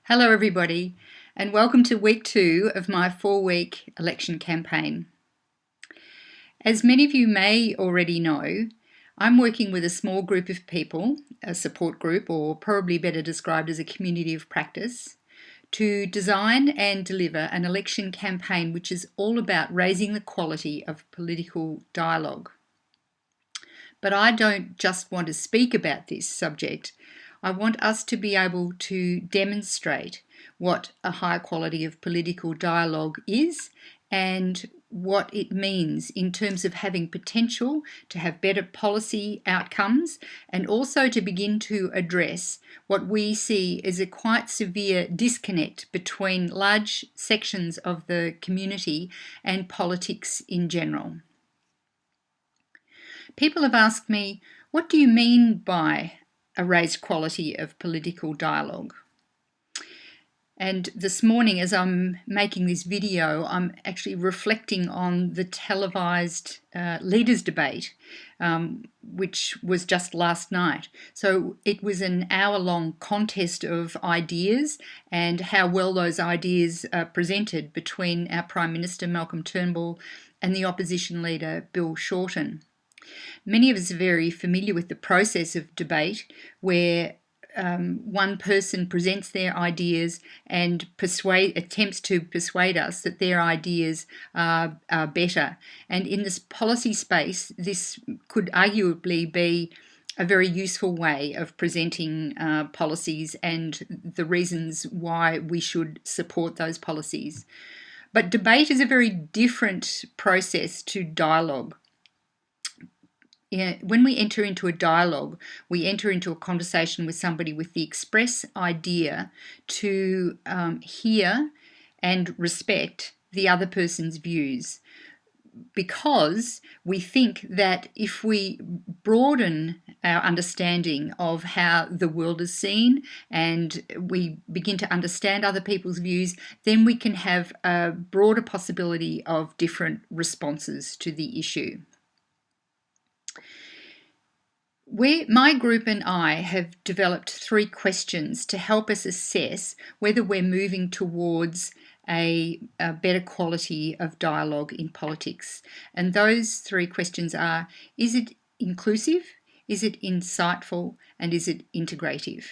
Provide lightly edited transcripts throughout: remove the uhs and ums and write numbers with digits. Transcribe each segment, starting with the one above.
Hello everybody, and welcome to week 2 of my 4-week election campaign. As many of you may already know, I'm working with a small group of people, a support group, or probably better described as a community of practice, to design and deliver an election campaign which is all about raising the quality of political dialogue. But I don't just want to speak about this subject. I want us to be able to demonstrate what a high quality of political dialogue is and what it means in terms of having potential to have better policy outcomes and also to begin to address what we see as a quite severe disconnect between large sections of the community and politics in general. People have asked me, what do you mean by a raised quality of political dialogue? And this morning, as I'm making this video, I'm actually reflecting on the televised leaders debate, which was just last night. So it was an hour-long contest of ideas and how well those ideas are presented between our Prime Minister, Malcolm Turnbull, and the opposition leader, Bill Shorten. Many of us are very familiar with the process of debate where one person presents their ideas and attempts to persuade us that their ideas are better. And in this policy space, this could arguably be a very useful way of presenting policies and the reasons why we should support those policies. But debate is a very different process to dialogue. When we enter into a dialogue, we enter into a conversation with somebody with the express idea to hear and respect the other person's views, because we think that if we broaden our understanding of how the world is seen and we begin to understand other people's views, then we can have a broader possibility of different responses to the issue. My group and I have developed 3 questions to help us assess whether we're moving towards a better quality of dialogue in politics. And those 3 questions are, is it inclusive, is it insightful, and is it integrative?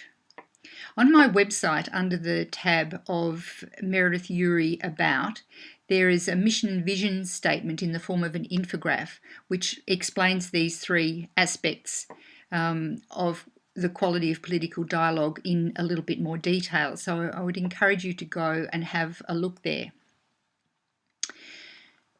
On my website, under the tab of Mendy Urie About, there is a mission and vision statement in the form of an infograph which explains these 3 aspects of the quality of political dialogue in a little bit more detail. So I would encourage you to go and have a look there.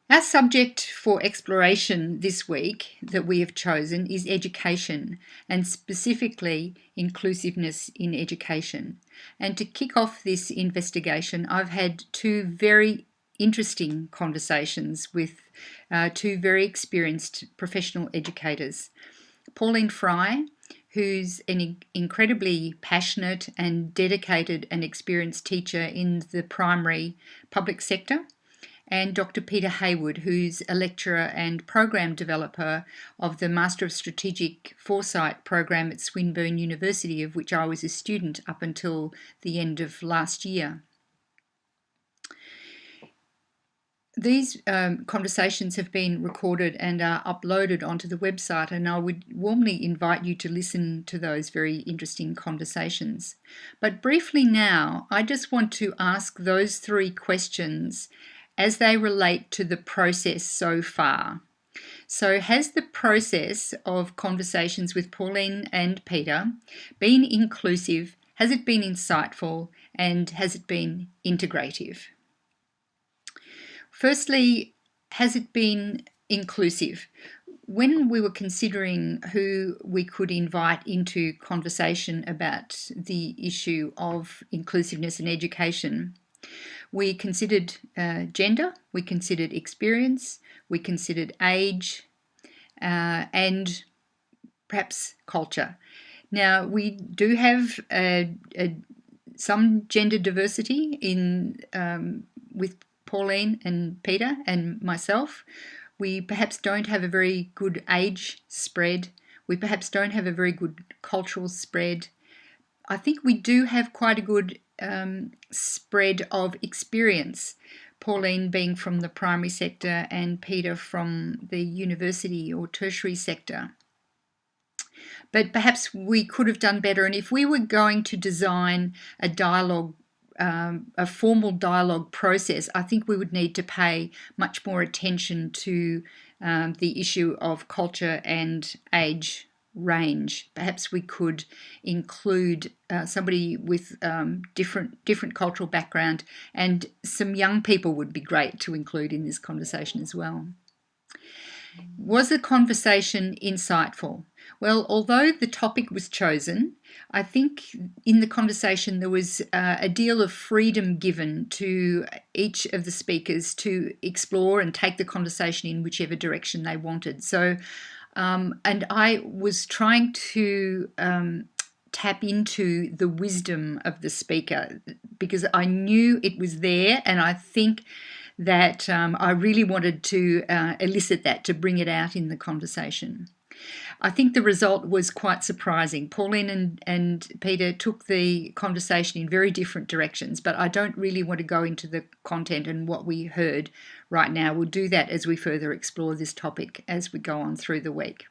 Our subject for exploration this week that we have chosen is education, and specifically inclusiveness in education. And to kick off this investigation, I've had 2 very interesting conversations with 2 very experienced professional educators. Pauline Fry, who's an incredibly passionate and dedicated and experienced teacher in the primary public sector, and Dr. Peter Hayward, who's a lecturer and program developer of the Master of Strategic Foresight program at Swinburne University, of which I was a student up until the end of last year. These conversations have been recorded and are uploaded onto the website, and I would warmly invite you to listen to those very interesting conversations. But briefly now, I just want to ask those 3 questions as they relate to the process so far. So has the process of conversations with Pauline and Peter been inclusive? Has it been insightful? And has it been integrative? Firstly, has it been inclusive? When we were considering who we could invite into conversation about the issue of inclusiveness in education, we considered gender, we considered experience, we considered age, and perhaps culture. Now, we do have some gender diversity with Pauline and Peter and myself. We perhaps don't have a very good age spread. We perhaps don't have a very good cultural spread. I think we do have quite a good spread of experience, Pauline being from the primary sector and Peter from the university or tertiary sector. But perhaps we could have done better, and if we were going to design a dialogue, a formal dialogue process, I think we would need to pay much more attention to the issue of culture and age range. Perhaps we could include somebody with different cultural background, and some young people would be great to include in this conversation as well. Was the conversation insightful? Well, although the topic was chosen, I think in the conversation there was a deal of freedom given to each of the speakers to explore and take the conversation in whichever direction they wanted. So, and I was trying to tap into the wisdom of the speaker because I knew it was there, and I think that I really wanted to elicit that, to bring it out in the conversation. I think the result was quite surprising. Pauline and Peter took the conversation in very different directions, but I don't really want to go into the content and what we heard right now. We'll do that as we further explore this topic as we go on through the week.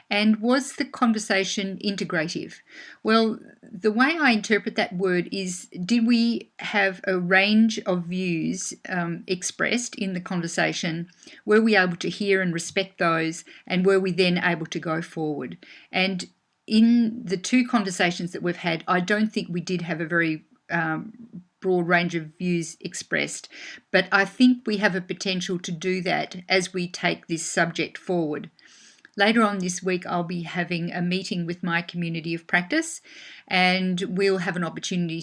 And was the conversation integrative? Well, the way I interpret that word is, did we have a range of views expressed in the conversation? Were we able to hear and respect those? And were we then able to go forward? And in the two conversations that we've had, I don't think we did have a very broad range of views expressed, but I think we have a potential to do that as we take this subject forward. Later on this week, I'll be having a meeting with my community of practice, and we'll have an opportunity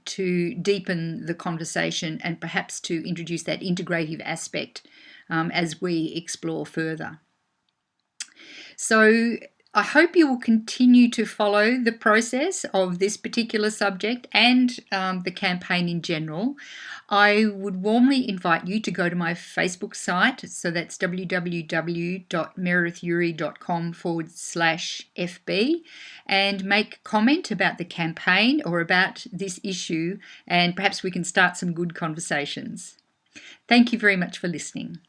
to deepen the conversation and perhaps to introduce that integrative aspect as we explore further. So I hope you will continue to follow the process of this particular subject and the campaign in general. I would warmly invite you to go to my Facebook site, so that's www.meredithurie.com/FB, and make comment about the campaign or about this issue, and perhaps we can start some good conversations. Thank you very much for listening.